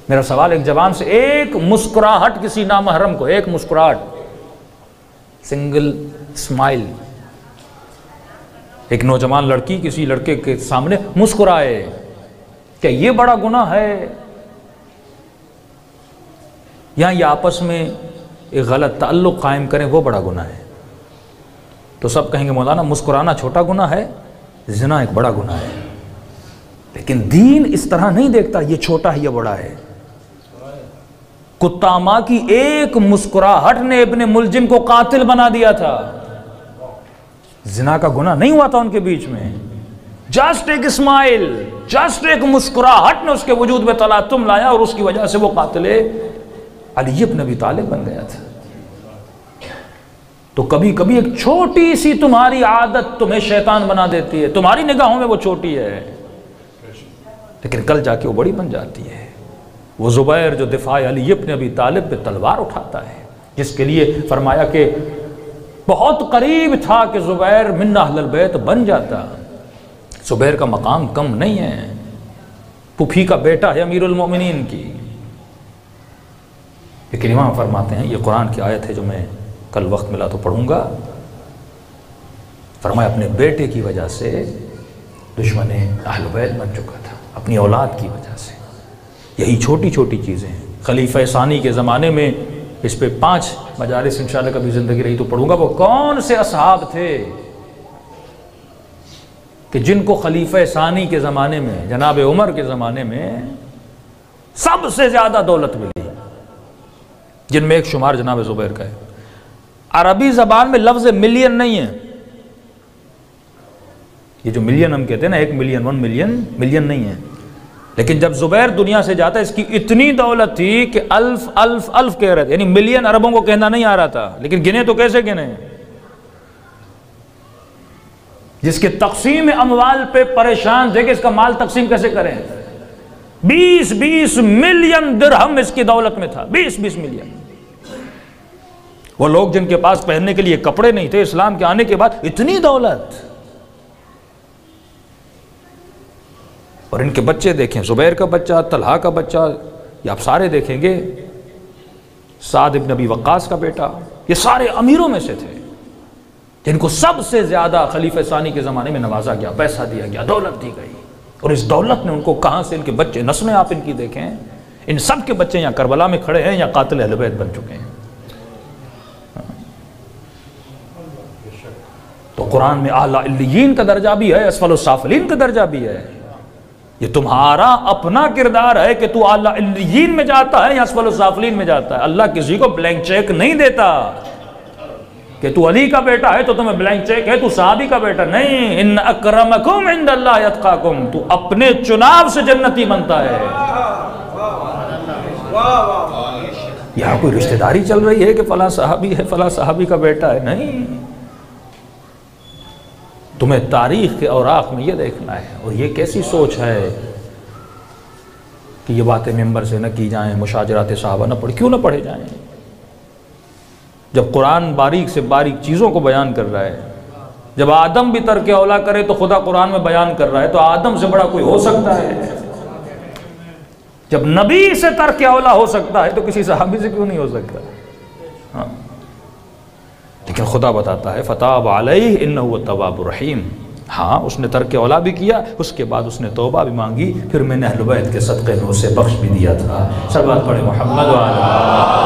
میرا سوال ایک جوان سے، ایک مسکراہٹ کسی نامحرم کو، ایک مسکراہٹ، سنگل اسمائل، ایک نوجوان لڑکی کسی لڑکے کے سامنے مسکرائے، کیا یہ بڑا گناہ ہے؟ یا یہ آپس میں ایک غلط تعلق قائم کریں وہ بڑا گناہ ہے؟ تو سب کہیں گے مولانا مسکرانا چھوٹا گناہ ہے، زنا ایک بڑا گناہ ہے۔ لیکن دین اس طرح نہیں دیکھتا یہ چھوٹا ہے یہ بڑا ہے۔ کتا ماں کی ایک مسکراہٹ نے ابن ملجم کو قاتل بنا دیا تھا، زنا کا گناہ نہیں ہوا تھا ان کے بیچ میں، جسٹ ایک اسمائل، جسٹ ایک مسکراہٹ نے اس کے وجود میں تلاطم لایا اور اس کی وجہ سے وہ قاتل علی بن ابی طالب بن گیا تھا۔ تو کبھی کبھی ایک چھوٹی سی تمہاری عادت تمہیں شیطان بنا دیتی ہے، تمہاری نگاہوں میں وہ چھوٹی ہے لیکن کل جا کے وہ بڑی بن جاتی ہے۔ وہ زبیر جو دفاع علی بن ابی طالب پہ تلوار اٹھاتا ہے، جس کے لیے فرمایا کہ بہت قریب تھا کہ زبیر من اہل البیت بن جاتا۔ زبیر کا مقام کم نہیں ہے، پھوپھی کا بیٹا ہے امیر المومنین کی، لیکن امام فرماتے ہیں، یہ قرآن کی آیت ہے جو میں کل وقت ملا تو پڑھوں گا، فرمایا اپنے بیٹے کی وجہ سے دشمن اہل بیت بن چکا تھا، اپنی اولاد کی وجہ سے۔ یہی چھوٹی چھوٹی چیزیں ہیں۔ خلیفہ ثانی کے زمانے میں اس پہ 5 مجالس انشاءاللہ کبھی زندگی رہی تو پڑھوں گا، وہ کون سے اصحاب تھے کہ جن کو خلیفہ ثانی کے زمانے میں، جناب عمر کے زمانے میں سب سے زیادہ دولت ملی، جن میں ایک شمار جناب زبیر کا ہے۔ عربی زبان میں لفظ ملین نہیں ہے، یہ جو ملین ہم کہتے ہیں نا، 1 ملین 1 ملین، ملین نہیں ہے، لیکن جب زبیر دنیا سے جاتا ہے اس کی اتنی دولت تھی کہ الف الف الف کہہ رہے تھے، یعنی ملین عربوں کو کہنا نہیں آ رہا تھا، لیکن گنے تو کیسے گنے؟ جس کے تقسیم اموال پہ پریشان تھے کہ اس کا مال تقسیم کیسے کریں، 20 ملین درہم اس کی دولت میں تھا، 20 ملین۔ وہ لوگ جن کے پاس پہننے کے لیے کپڑے نہیں تھے، اسلام کے آنے کے بعد اتنی دولت، اور ان کے بچے دیکھیں، زبیر کا بچہ، طلحہ کا بچہ، یہ آپ سارے دیکھیں گے، سعد ابن ابی وقاص کا بیٹا، یہ سارے امیروں میں سے تھے جن کو سب سے زیادہ خلیفہ ثانی کے زمانے میں نوازا گیا، پیسہ دیا گیا، دولت دی گئی، اور اس دولت نے ان کو کہاں سے، ان کے بچے، نسلیں آپ ان کی دیکھیں، ان سب کے بچے یا کربلا میں کھڑے ہیں یا قاتل اہل بیت بن چکے ہیں۔ تو قرآن میں اعلیٰ علیین کا درجہ بھی ہے، اسفل السافلین کا درجہ بھی ہے۔ یہ تمہارا اپنا کردار ہے کہ تو اعلیٰ علیین میں جاتا ہے یا اسفل السافلین میں جاتا ہے۔ اللہ کسی کو بلینک چیک نہیں دیتا کہ تو علی کا بیٹا ہے تو تمہیں بلینک چیک ہے، تو صحابی کا بیٹا نہیں۔ ان اکرمکم عند اللہ اتقاکم، تو اپنے چناو سے جنتی بنتا ہے۔ یہاں کوئی رشتہ داری چل رہی ہے کہ فلاں صحابی ہے، فلاں صحابی کا بیٹا ہے، نہیں۔ تمہیں تاریخ کے اوراق میں یہ دیکھنا ہے، اور یہ کیسی سوچ ہے کہ یہ باتیں ممبر سے نہ کی جائیں، مشاجرات صحابہ نہ پڑھ، کیوں نہ پڑھے جائیں؟ جب قرآن باریک سے باریک چیزوں کو بیان کر رہا ہے، جب آدم بھی ترک اولا کرے تو خدا قرآن میں بیان کر رہا ہے، تو آدم سے بڑا کوئی ہو سکتا ہے؟ جب نبی سے ترک اولا ہو سکتا ہے تو کسی صحابی سے کیوں نہیں ہو سکتا؟ ہاں، لیکن خدا بتاتا ہے فتاب علیہ انہ التواب الرحیم۔ ہاں، اس نے ترک اولا بھی کیا، اس کے بعد اس نے توبہ بھی مانگی، پھر میں نے اہل بیت کے صدقے میں اسے بخش بھی دیا تھا۔ سب بات پڑھے محمد وعلی